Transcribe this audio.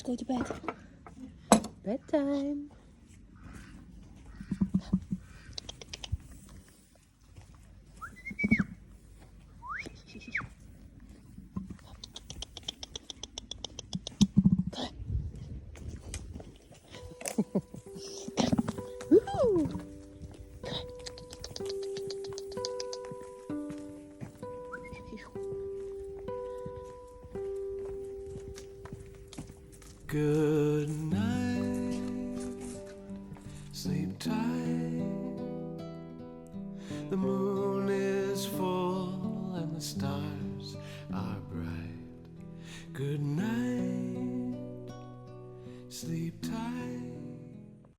go to bed. Bedtime. Woo! Good night, sleep tight. The moon is full and the stars are bright. Good night.